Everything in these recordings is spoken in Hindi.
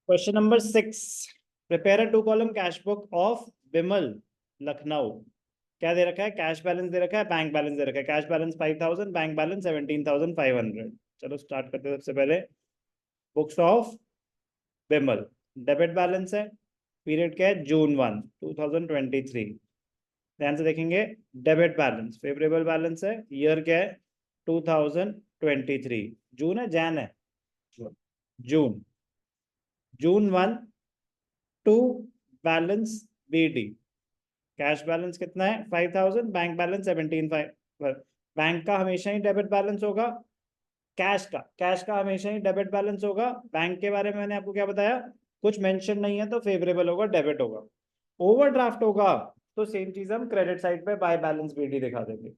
Question number 6, prepare a 2 column cash book of Vimal Lucknow. क्या दे रखा है? कैश बैलेंस दे रखा है, बैंक बैलेंस दे रखा है। Cash balance 5000, bank balance 17,500। चलो स्टार्ट करते हैं। सबसे पहले books of Vimal, debit balance है, पीरियड क्या है? जून 1 2023। ध्यान से देखेंगे, डेबिट बैलेंस फेवरेबल बैलेंस है, ईयर क्या है? 2023। जून है, जैन है? June. June 1 to balance BD. Cash balance कितना है? 5000, बैंक बैलेंस 17,500। बैंक का हमेशा ही डेबिट बैलेंस होगा, कैश का हमेशा ही डेबिट बैलेंस होगा। बैंक के बारे में मैंने आपको क्या बताया? कुछ मेंशन नहीं है तो फेवरेबल होगा, डेबिट होगा। ओवरड्राफ्ट होगा तो सेम चीज हम क्रेडिट साइड पे बाय बैलेंस बीडी दिखा देंगे।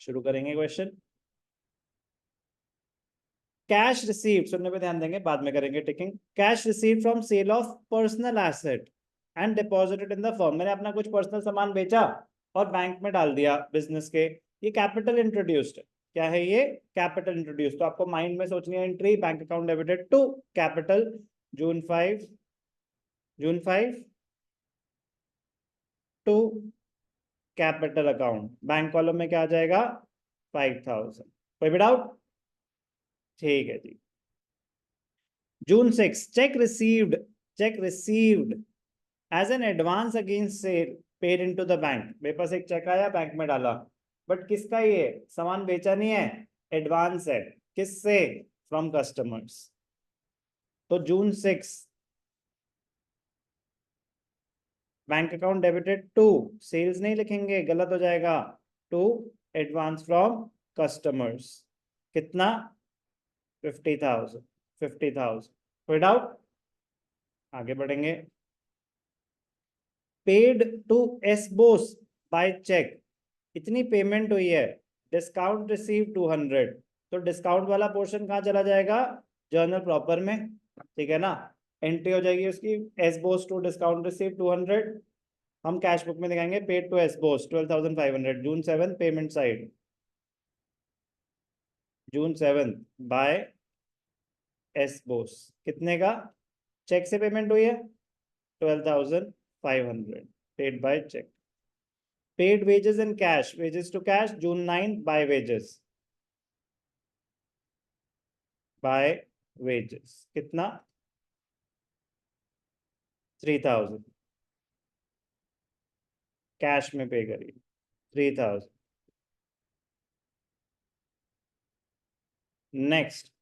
शुरू करेंगे क्वेश्चन। कैश रिसीव, सुनने पे ध्यान देंगे, बाद में करेंगे ticking. Cash receive from sale of personal asset and deposited in the firm. मैंने अपना कुछ पर्सनल सामान बेचा और बैंक में डाल दिया बिजनेस के, ये कैपिटल इंट्रोड्यूस्ड। क्या है ये? Capital introduce. तो आपको माइंड में सोचनी है entry, bank account debited to capital, June 5 to capital account. Bank column में क्या आ जाएगा? 5000। कोई भी डाउट? ठीक है जी। June 6, cheque received as an advance against sale paid into the bank. मेरे पास एक चेक आया, बैंक में डाला, बट किसका? ये सामान बेचा नहीं है, एडवांस है। किससे? From customers. तो June 6 bank account debited to, sales नहीं लिखेंगे, गलत हो जाएगा, टू एडवांस फ्रॉम कस्टमर्स। कितना? 50,000। कोई डाउट? आगे बढ़ेंगे। पेड टू एसबोस बाय चेक, इतनी पेमेंट हुई है, डिस्काउंट रिसीव 200। तो डिस्काउंट वाला पोर्शन कहाँ चला जाएगा? जर्नल प्रॉपर में, ठीक है ना? एंट्री हो जाएगी उसकी, एसबोस टू डिस्काउंट रिसीव 200। हम कैश बुक में दिखाएंगे पेड टू एसबोस 12,500। June 7 payment side, June 7 by एसबोस। कितने का? चेक से पेमेंट हुई है 12,500, paid by cheque. Paid wages in cash, wages to cash, June 9 by wages, by wages. कितना? 3,000 कैश में पे करिए, 3,000। Next,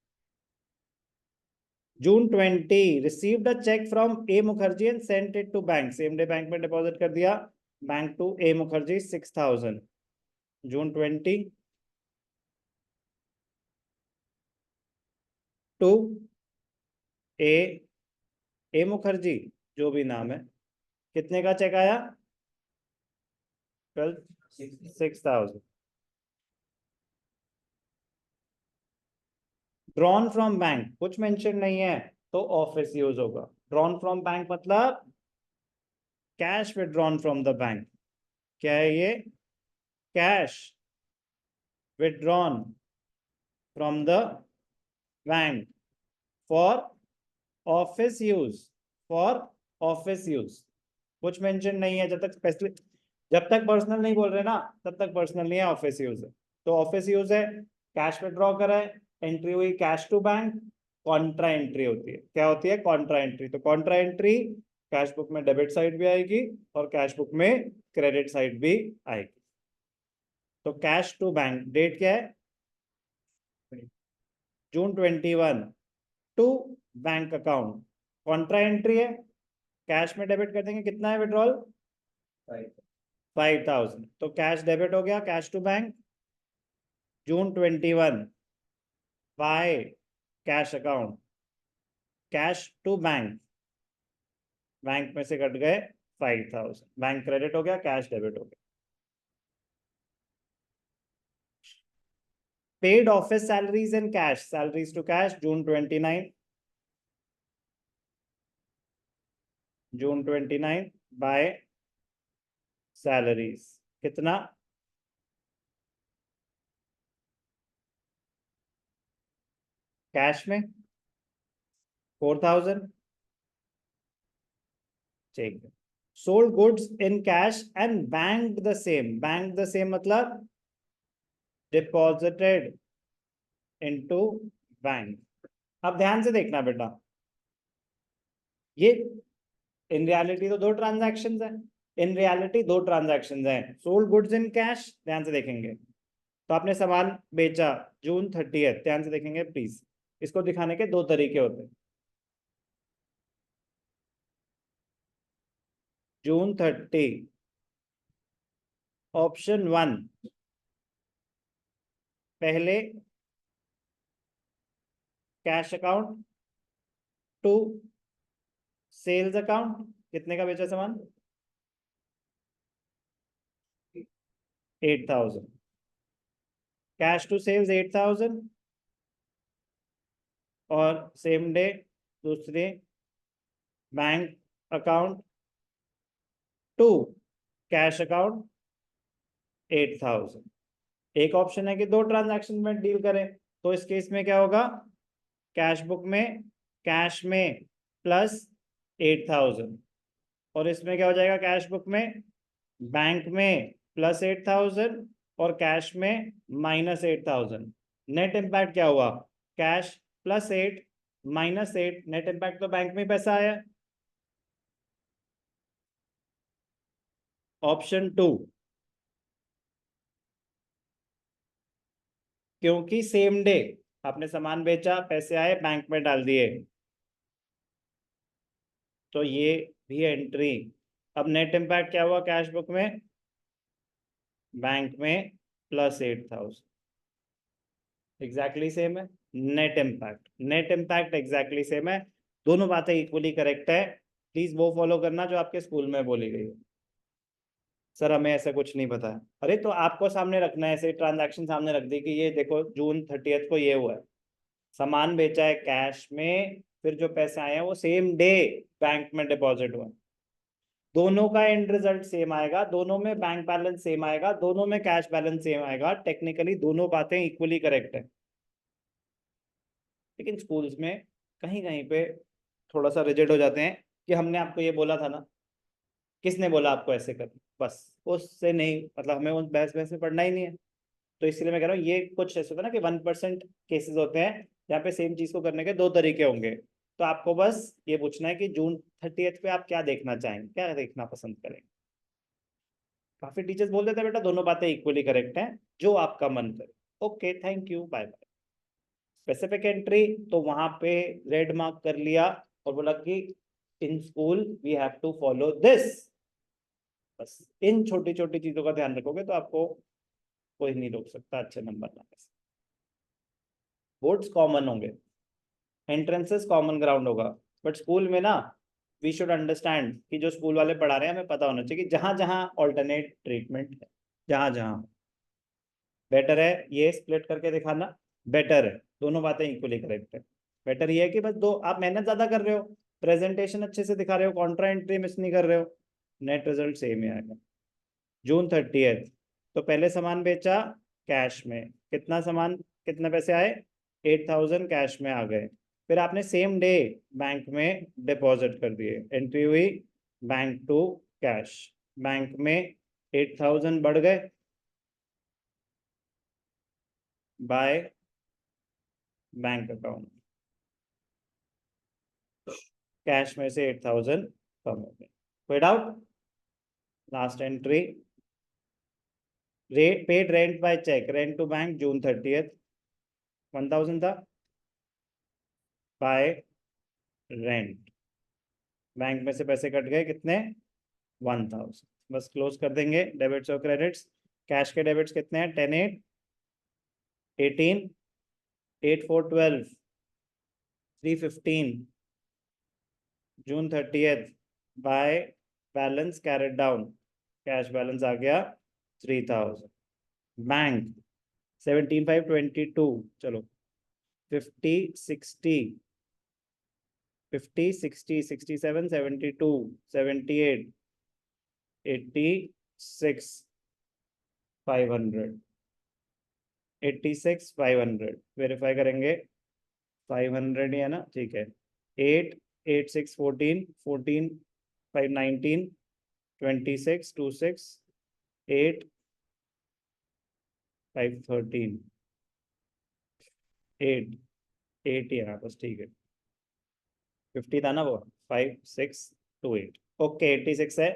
June 20 received a cheque from A Mukherjee and sent it to bank. Same day bank में डिपॉजिट कर दिया, bank to A Mukherjee 6,000। June 20 to ए ए मुखर्जी, जो भी नाम है। कितने का चेक आया? 6,000। ड्रॉन फ्रॉम बैंक, कुछ मेंशन नहीं है तो ऑफिस यूज होगा। ड्रॉन फ्रॉम बैंक मतलब cash withdrawn from the bank. क्या है ये? Cash withdrawn from the bank for office use, for office use. कुछ मेंशन नहीं है, जब तक स्पेशली, जब तक पर्सनल नहीं बोल रहे ना, तब तक पर्सनल नहीं है, ऑफिस यूज है। तो ऑफिस यूज है, कैश विड्रॉ करा है, एंट्री हुई cash to bank, contra entry होती है। क्या होती है? Contra entry. तो कॉन्ट्रा एंट्री कैश बुक में डेबिट साइड भी आएगी और कैश बुक में क्रेडिट साइड भी आएगी। तो कैश टू बैंक, डेट क्या है? June 21 to bank account, contra entry है, कैश में डेबिट कर देंगे। कितना है विड्रॉल? 5,000। तो कैश डेबिट हो गया, cash to bank, June 21 by cash account, cash to bank, bank में से कट गए 5,000, बैंक क्रेडिट हो गया, कैश डेबिट हो गया। Paid office salaries and cash, salaries to cash, June 29 by salaries. कितना? कैश में 4000, ठीक है। Sold goods in cash and bank the same, bank the same मतलब डिपॉजिटेड इनटू बैंक। अब ध्यान से देखना बेटा, ये इन रियलिटी तो दो ट्रांजैक्शंस हैं, इन रियलिटी दो ट्रांजैक्शंस हैं। सोल्ड गुड्स इन कैश, ध्यान से देखेंगे, तो आपने सामान बेचा जून 30th, ध्यान से देखेंगे प्लीज, इसको दिखाने के दो तरीके होते हैं। जून 30, ऑप्शन 1, पहले कैश अकाउंट, 2 सेल्स अकाउंट, कितने का बेचा सामान, 8000, कैश टू सेल्स 8000, और सेम डे दूसरे bank account to cash account 8000। एक ऑप्शन है कि दो ट्रांजैक्शन में डील करें, तो इस केस में क्या होगा, कैश बुक में कैश में प्लस 8000, और इसमें क्या हो जाएगा, कैश बुक में बैंक में प्लस 8000 और कैश में माइनस 8000। नेट इम्पैक्ट क्या हुआ, कैश +8 -8, नेट इम्पैक्ट तो बैंक में पैसा आया। ऑप्शन 2, क्योंकि सेम डे आपने सामान बेचा, पैसे आए, बैंक में डाल दिए, तो ये भी एंट्री। अब नेट इम्पैक्ट क्या हुआ कैश बुक में, बैंक में +8000, एग्जैक्टली सेम है। Net impact, net impact exactly same है, दोनों बातें इक्वली करेक्ट है। प्लीज वो फॉलो करना जो आपके स्कूल में बोली गई है। सर हमें ऐसा कुछ नहीं पता है, अरे तो आपको सामने रखना है, ऐसे ट्रांजैक्शन सामने रख दी कि ये देखो जून 30th को ये हुआ है, सामान बेचा है कैश में, फिर जो पैसे आए हैं वो सेम डे बैंक में डिपॉजिट हुआ, दोनों का एंड रिजल्ट सेम आएगा, दोनों में बैंक बैलेंस सेम आएगा, दोनों में कैश बैलेंस सेम आएगा, टेक्निकली दोनों बातें इक्वली करेक्ट है। लेकिन स्कूल्स में कहीं कहीं पे थोड़ा सा रिजिड हो जाते हैं कि हमने आपको ये बोला था ना, किसने बोला आपको ऐसे कर, बस उससे नहीं, मतलब हमें उस बहस बहस में पढ़ना ही नहीं है। तो इसलिए मैं कह रहा हूँ, ये कुछ ऐसा होता है ना कि 1% केसेस होते हैं जहाँ पे सेम चीज को करने के दो तरीके होंगे। तो आपको बस ये पूछना है कि जून 30th पे आप क्या देखना चाहेंगे, क्या देखना पसंद करेंगे। काफी टीचर्स बोल देते हैं बेटा दोनों बातें इक्वली करेक्ट हैं, जो आपका मन करे। Okay, thank you, bye bye. Specific entry, तो वहां पे रेड मार्क कर लिया और बोला कि in school we have to follow this. बस इन छोटी छोटी चीजों का ध्यान रखोगे तो आपको कोई नहीं रोक सकता अच्छे नंबर लाने से। बोर्ड्स कॉमन होंगे, एंट्रेंसेस कॉमन ग्राउंड होगा, बट स्कूल में ना वी शुड अंडरस्टैंड कि जो स्कूल वाले पढ़ा रहे हैं हमें पता होना चाहिए कि जहां जहां ऑल्टरनेट ट्रीटमेंट है, जहां जहां बेटर है ये स्प्लिट करके दिखाना बेटर है। दोनों बातें इक्वली करेक्ट है। बेटर ये है कि बस दो आप मेहनत ज्यादा कर रहे हो, प्रेजेंटेशन अच्छे से दिखा रहे हो, कॉन्ट्रा एंट्री मिस नहीं कर रहे हो, नेट रिजल्ट सेम ही आएगा। जून 30th, तो पहले सामान बेचा कैश में, कितना सामान, कितने पैसे आए, 8000 कैश में आ गए, फिर आपने सेम डे बैंक में डिपॉजिट कर दिए, एंट्री हुई बैंक टू कैश, बैंक में 8000 बढ़ गए बाय बैंक अकाउंट, कैश में से 8000 कम हो गए। कोई doubt, last entry, paid rent by cheque, rent to bank June 30th 1000 था, बाय रेंट, बैंक में से पैसे कट गए कितने, 1000, बस क्लोज कर देंगे डेबिट्स और क्रेडिट्स। कैश के डेबिट्स कितने हैं, 10 8 18 8 4 12 315 June 30th by balance carried down, cash balance आ गया 3000, बैंक 17 5 22, चलो 50 60 50 60 67 72 78 86 500 86 500 वेरीफाई करेंगे, 500 ही है ना, ठीक है। 8, 8, 6, 14, 14, 5, 19, 26, 26, 8, 5, 13, 8, 8 यहाँ बस ठीक है 50 था ना वो 5, 6, 2, 8 ओके 86 है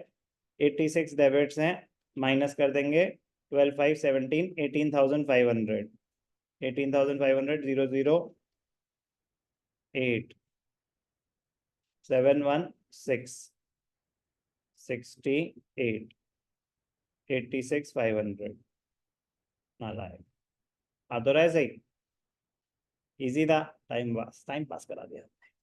86 डेबिट्स हैं माइनस कर देंगे 12, 5, 17, 18,500 18,500 0, 0, 8, 7, 1, 6, 68, 86, 500 ना लाए आ तो रहा है सही इजी था टाइम पास करा दिया